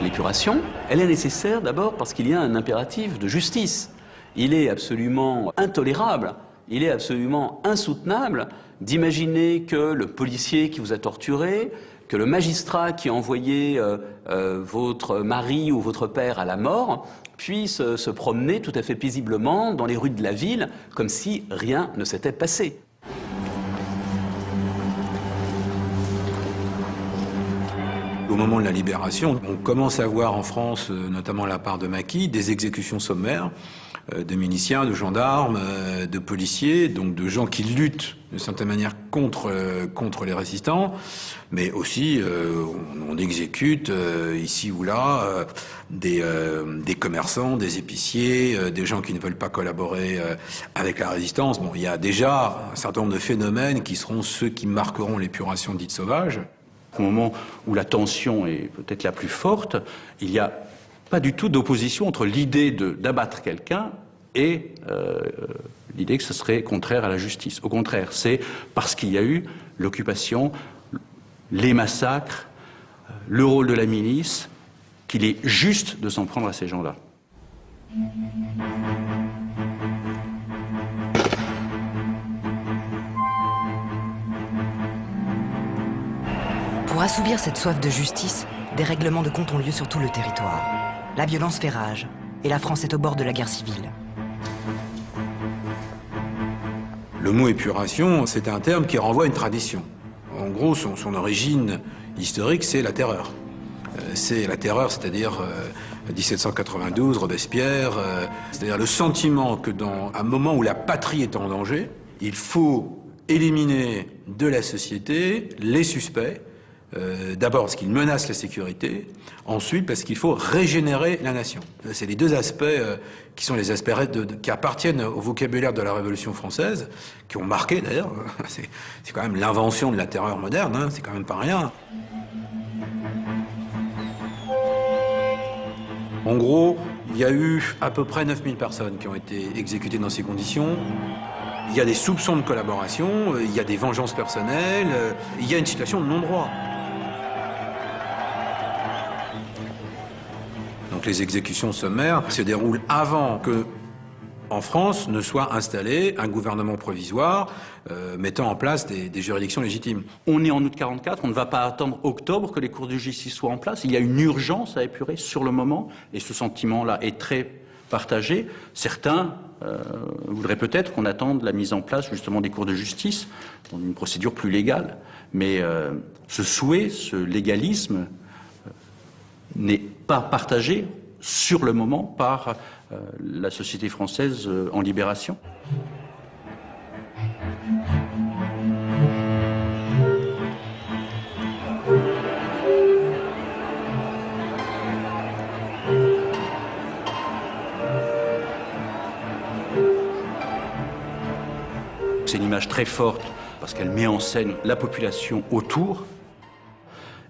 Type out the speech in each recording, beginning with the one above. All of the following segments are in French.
L'épuration, elle est nécessaire d'abord parce qu'il y a un impératif de justice. Il est absolument intolérable, il est absolument insoutenable d'imaginer que le policier qui vous a torturé, que le magistrat qui a envoyé votre mari ou votre père à la mort puisse se promener tout à fait paisiblement dans les rues de la ville comme si rien ne s'était passé. Au moment de la libération, on commence à voir en France, notamment à la part de Maquis, des exécutions sommaires de miliciens, de gendarmes, de policiers, donc de gens qui luttent de certaine manière contre les résistants, mais aussi on exécute ici ou là des commerçants, des épiciers, des gens qui ne veulent pas collaborer avec la résistance. Bon, il y a déjà un certain nombre de phénomènes qui seront ceux qui marqueront l'épuration dite sauvage. Au moment où la tension est peut-être la plus forte, il n'y a pas du tout d'opposition entre l'idée d'abattre quelqu'un et l'idée que ce serait contraire à la justice. Au contraire, c'est parce qu'il y a eu l'occupation, les massacres, le rôle de la milice, qu'il est juste de s'en prendre à ces gens-là. Pour assouvir cette soif de justice, des règlements de compte ont lieu sur tout le territoire. La violence fait rage, et la France est au bord de la guerre civile. Le mot épuration, c'est un terme qui renvoie à une tradition. En gros, son origine historique, c'est la terreur. C'est la terreur, c'est-à-dire 1792, Robespierre, c'est-à-dire le sentiment que dans un moment où la patrie est en danger, il faut éliminer de la société les suspects, d'abord parce qu'ils menacent la sécurité, ensuite parce qu'il faut régénérer la nation. C'est les deux aspects qui sont les aspects qui appartiennent au vocabulaire de la Révolution française, qui ont marqué d'ailleurs, c'est quand même l'invention de la terreur moderne, hein, c'est quand même pas rien. En gros, il y a eu à peu près 9000 personnes qui ont été exécutées dans ces conditions. Il y a des soupçons de collaboration, il y a des vengeances personnelles, il y a une situation de non-droit. Donc les exécutions sommaires se déroulent avant que, en France, ne soit installé un gouvernement provisoire mettant en place des juridictions légitimes. On est en août 1944, on ne va pas attendre octobre que les cours de justice soient en place. Il y a une urgence à épurer sur le moment, et ce sentiment-là est très partagé. Certains voudraient peut-être qu'on attende la mise en place justement des cours de justice dans une procédure plus légale. Mais ce souhait, ce légalisme n'est pas partagé sur le moment par la société française en libération. C'est une image très forte parce qu'elle met en scène la population autour.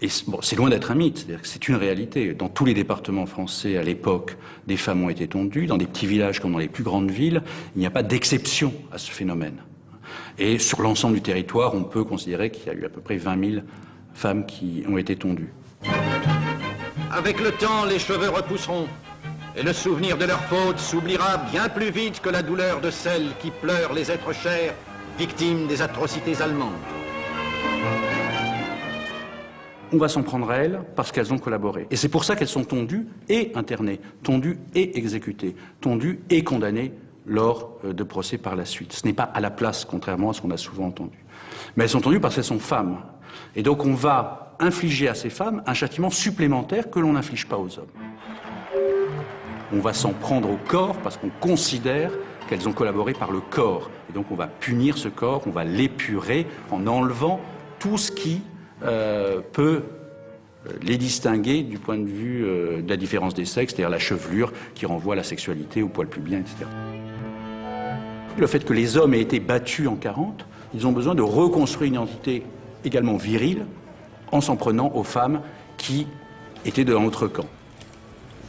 Et bon, c'est loin d'être un mythe, c'est-à-dire que c'est une réalité. Dans tous les départements français, à l'époque, des femmes ont été tondues. Dans des petits villages comme dans les plus grandes villes, il n'y a pas d'exception à ce phénomène. Et sur l'ensemble du territoire, on peut considérer qu'il y a eu à peu près 20 000 femmes qui ont été tondues. Avec le temps, les cheveux repousseront. Et le souvenir de leur faute s'oubliera bien plus vite que la douleur de celles qui pleurent les êtres chers, victimes des atrocités allemandes. On va s'en prendre à elles parce qu'elles ont collaboré. Et c'est pour ça qu'elles sont tondues et internées, tondues et exécutées, tondues et condamnées lors de procès par la suite. Ce n'est pas à la place, contrairement à ce qu'on a souvent entendu. Mais elles sont tondues parce qu'elles sont femmes. Et donc on va infliger à ces femmes un châtiment supplémentaire que l'on n'inflige pas aux hommes. On va s'en prendre au corps parce qu'on considère qu'elles ont collaboré par le corps. Et donc on va punir ce corps, on va l'épurer en enlevant tout ce qui peut les distinguer du point de vue de la différence des sexes, c'est-à-dire la chevelure qui renvoie à la sexualité, au poil pubien, etc. Le fait que les hommes aient été battus en 40, ils ont besoin de reconstruire une identité également virile en s'en prenant aux femmes qui étaient de l'autre camp.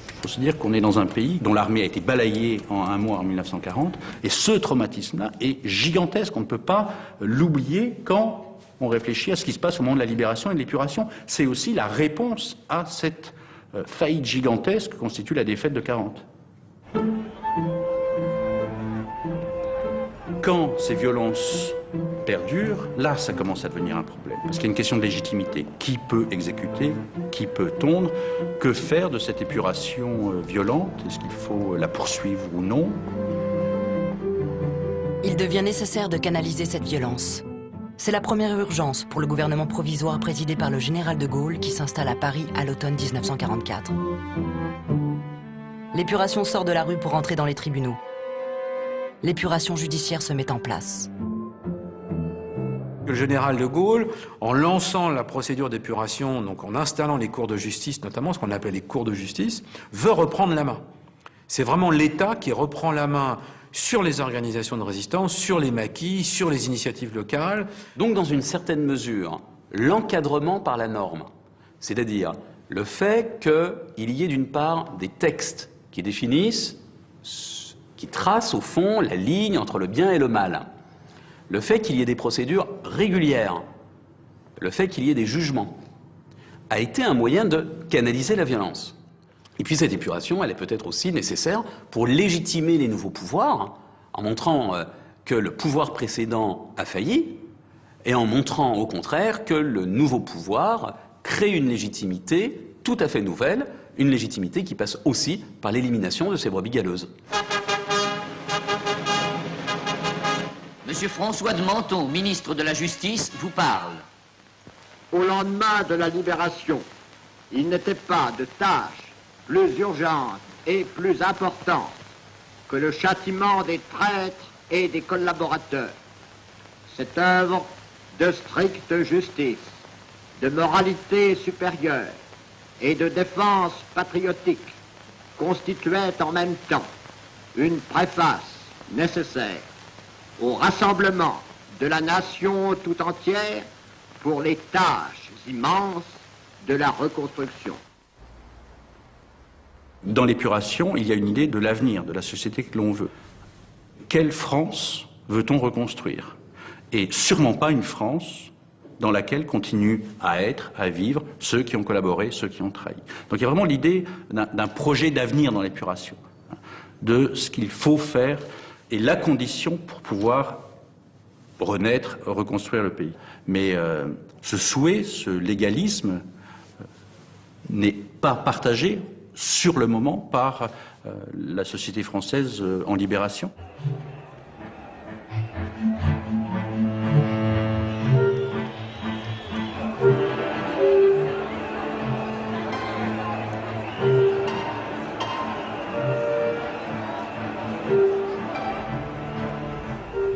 Il faut se dire qu'on est dans un pays dont l'armée a été balayée en un mois en 1940, et ce traumatisme-là est gigantesque. On ne peut pas l'oublier quand on réfléchit à ce qui se passe au moment de la libération et de l'épuration. C'est aussi la réponse à cette faillite gigantesque constitue la défaite de 40. Quand ces violences perdurent, là, ça commence à devenir un problème. Parce qu'il y a une question de légitimité. Qui peut exécuter? Qui peut tondre? Que faire de cette épuration violente? Est-ce qu'il faut la poursuivre ou non? Il devient nécessaire de canaliser cette violence. C'est la première urgence pour le gouvernement provisoire présidé par le général de Gaulle qui s'installe à Paris à l'automne 1944. L'épuration sort de la rue pour entrer dans les tribunaux. L'épuration judiciaire se met en place. Le général de Gaulle, en lançant la procédure d'épuration, donc en installant les cours de justice, notamment ce qu'on appelle les cours de justice, veut reprendre la main. C'est vraiment l'État qui reprend la main sur les organisations de résistance, sur les maquis, sur les initiatives locales. Donc, dans une certaine mesure, l'encadrement par la norme, c'est-à-dire le fait qu'il y ait d'une part des textes qui définissent, qui tracent au fond la ligne entre le bien et le mal, le fait qu'il y ait des procédures régulières, le fait qu'il y ait des jugements, a été un moyen de canaliser la violence. Et puis cette épuration, elle est peut-être aussi nécessaire pour légitimer les nouveaux pouvoirs, en montrant que le pouvoir précédent a failli, et en montrant au contraire que le nouveau pouvoir crée une légitimité tout à fait nouvelle, une légitimité qui passe aussi par l'élimination de ces brebis galeuses. Monsieur François de Menthon, ministre de la Justice, vous parle. Au lendemain de la libération, il n'était pas de tâche plus urgente et plus importante que le châtiment des traîtres et des collaborateurs. Cette œuvre de stricte justice, de moralité supérieure et de défense patriotique constituait en même temps une préface nécessaire au rassemblement de la nation tout entière pour les tâches immenses de la reconstruction. Dans l'épuration, il y a une idée de l'avenir, de la société que l'on veut. Quelle France veut-on reconstruire? Et sûrement pas une France dans laquelle continuent à être, à vivre ceux qui ont collaboré, ceux qui ont trahi. Donc il y a vraiment l'idée d'un projet d'avenir dans l'épuration, de ce qu'il faut faire et la condition pour pouvoir renaître, reconstruire le pays. Mais ce souhait, ce légalisme n'est pas partagé sur le moment par la société française en libération.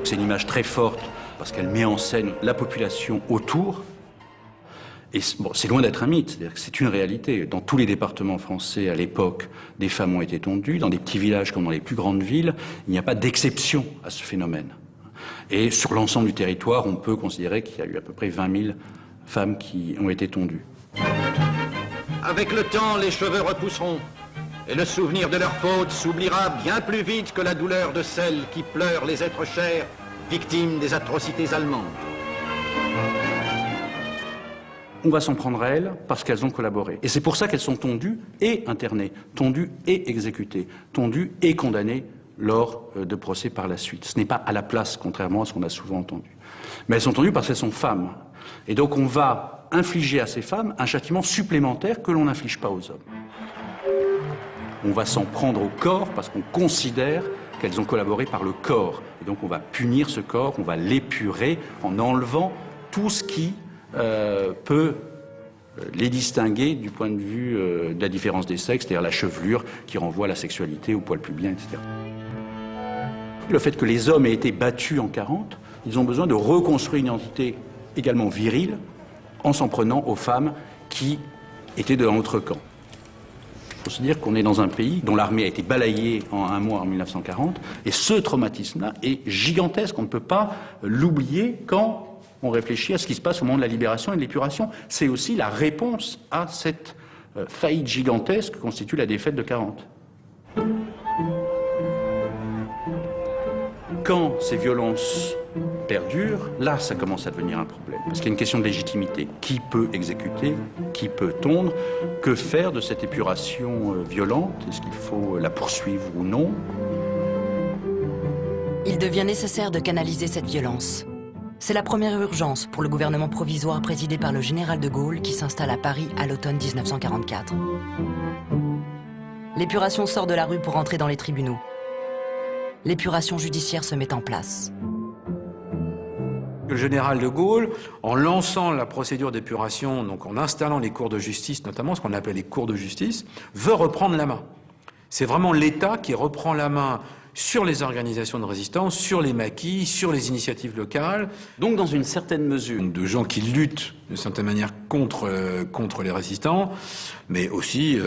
C'est une image très forte parce qu'elle met en scène la population autour. Et bon, c'est loin d'être un mythe, c'est-à-dire que c'est une réalité. Dans tous les départements français, à l'époque, des femmes ont été tondues. Dans des petits villages comme dans les plus grandes villes, il n'y a pas d'exception à ce phénomène. Et sur l'ensemble du territoire, on peut considérer qu'il y a eu à peu près 20 000 femmes qui ont été tondues. Avec le temps, les cheveux repousseront, et le souvenir de leurs fautes s'oubliera bien plus vite que la douleur de celles qui pleurent les êtres chers, victimes des atrocités allemandes. On va s'en prendre à elles parce qu'elles ont collaboré. Et c'est pour ça qu'elles sont tondues et internées, tondues et exécutées, tondues et condamnées lors de procès par la suite. Ce n'est pas à la place, contrairement à ce qu'on a souvent entendu. Mais elles sont tondues parce qu'elles sont femmes. Et donc on va infliger à ces femmes un châtiment supplémentaire que l'on n'inflige pas aux hommes. On va s'en prendre au corps parce qu'on considère qu'elles ont collaboré par le corps. Et donc on va punir ce corps, on va l'épurer en enlevant tout ce qui peut les distinguer du point de vue de la différence des sexes, c'est-à-dire la chevelure qui renvoie à la sexualité, au poil pubien, etc. Le fait que les hommes aient été battus en 40, ils ont besoin de reconstruire une identité également virile en s'en prenant aux femmes qui étaient de l'autre camp. Il faut se dire qu'on est dans un pays dont l'armée a été balayée en un mois en 1940, et ce traumatisme-là est gigantesque, on ne peut pas l'oublier quand on réfléchit à ce qui se passe au moment de la libération et de l'épuration. C'est aussi la réponse à cette faillite gigantesque que constitue la défaite de 40. Quand ces violences perdure, là, ça commence à devenir un problème. Parce qu'il y a une question de légitimité. Qui peut exécuter? Qui peut tondre? Que faire de cette épuration violente? Est-ce qu'il faut la poursuivre ou non? Il devient nécessaire de canaliser cette violence. C'est la première urgence pour le gouvernement provisoire présidé par le général de Gaulle qui s'installe à Paris à l'automne 1944. L'épuration sort de la rue pour entrer dans les tribunaux. L'épuration judiciaire se met en place. Le général de Gaulle, en lançant la procédure d'épuration, donc en installant les cours de justice, notamment ce qu'on appelle les cours de justice, veut reprendre la main. C'est vraiment l'État qui reprend la main sur les organisations de résistance, sur les maquis, sur les initiatives locales. Donc, dans une certaine mesure, De gens qui luttent de certaine manière contre les résistants, mais aussi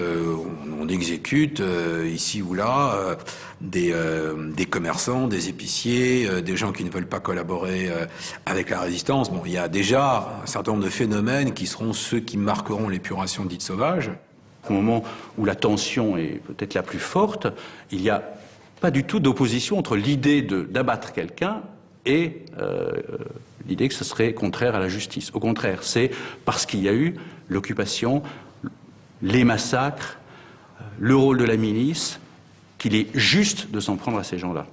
on exécute ici ou là des commerçants, des épiciers, des gens qui ne veulent pas collaborer avec la résistance. Bon, il y a déjà un certain nombre de phénomènes qui seront ceux qui marqueront l'épuration dite sauvage. Au moment où la tension est peut-être la plus forte, il y a pas du tout d'opposition entre l'idée d'abattre quelqu'un et l'idée que ce serait contraire à la justice. Au contraire, c'est parce qu'il y a eu l'occupation, les massacres, le rôle de la milice, qu'il est juste de s'en prendre à ces gens-là.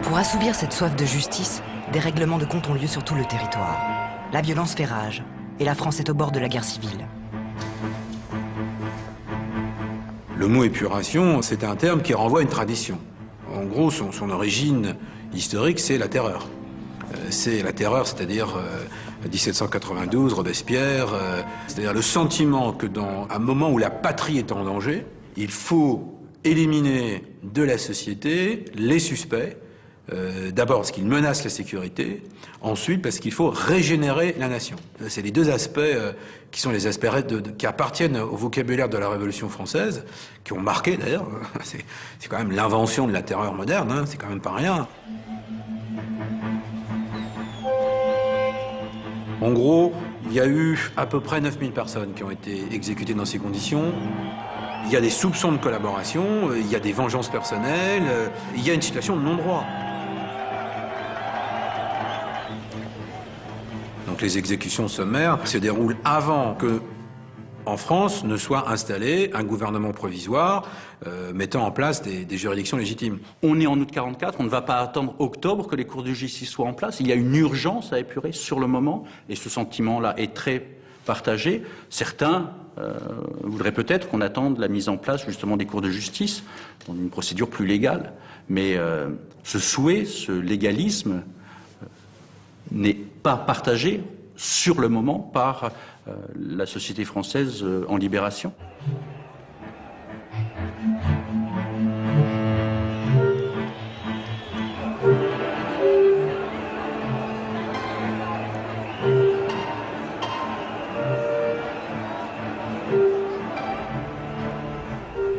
Pour assouvir cette soif de justice, des règlements de compte ont lieu sur tout le territoire. La violence fait rage, et la France est au bord de la guerre civile. Le mot épuration, c'est un terme qui renvoie à une tradition. En gros, son origine historique, c'est la terreur. C'est la terreur, c'est-à-dire 1792, Robespierre, c'est-à-dire le sentiment que dans un moment où la patrie est en danger, il faut éliminer de la société les suspects, d'abord parce qu'ils menacent la sécurité, ensuite parce qu'il faut régénérer la nation. C'est les deux aspects qui sont les aspects qui appartiennent au vocabulaire de la Révolution française, qui ont marqué d'ailleurs, c'est quand même l'invention de la terreur moderne, hein, c'est quand même pas rien. En gros, il y a eu à peu près 9000 personnes qui ont été exécutées dans ces conditions. Il y a des soupçons de collaboration, il y a des vengeances personnelles, il y a une situation de non-droit. Donc les exécutions sommaires se déroulent avant que, en France, ne soit installé un gouvernement provisoire mettant en place des juridictions légitimes. On est en août 44, on ne va pas attendre octobre que les cours de justice soient en place. Il y a une urgence à épurer sur le moment, et ce sentiment-là est très partagé. Certains voudraient peut-être qu'on attende la mise en place justement des cours de justice, dans une procédure plus légale. Mais ce souhait, ce légalisme n'est pas partagé sur le moment par la société française en libération.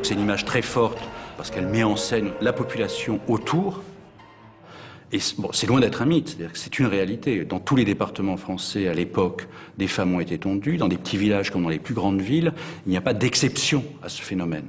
C'est une image très forte parce qu'elle met en scène la population autour. Et bon, c'est loin d'être un mythe, c'est-à-dire que c'est une réalité. Dans tous les départements français, à l'époque, des femmes ont été tondues. Dans des petits villages comme dans les plus grandes villes, il n'y a pas d'exception à ce phénomène.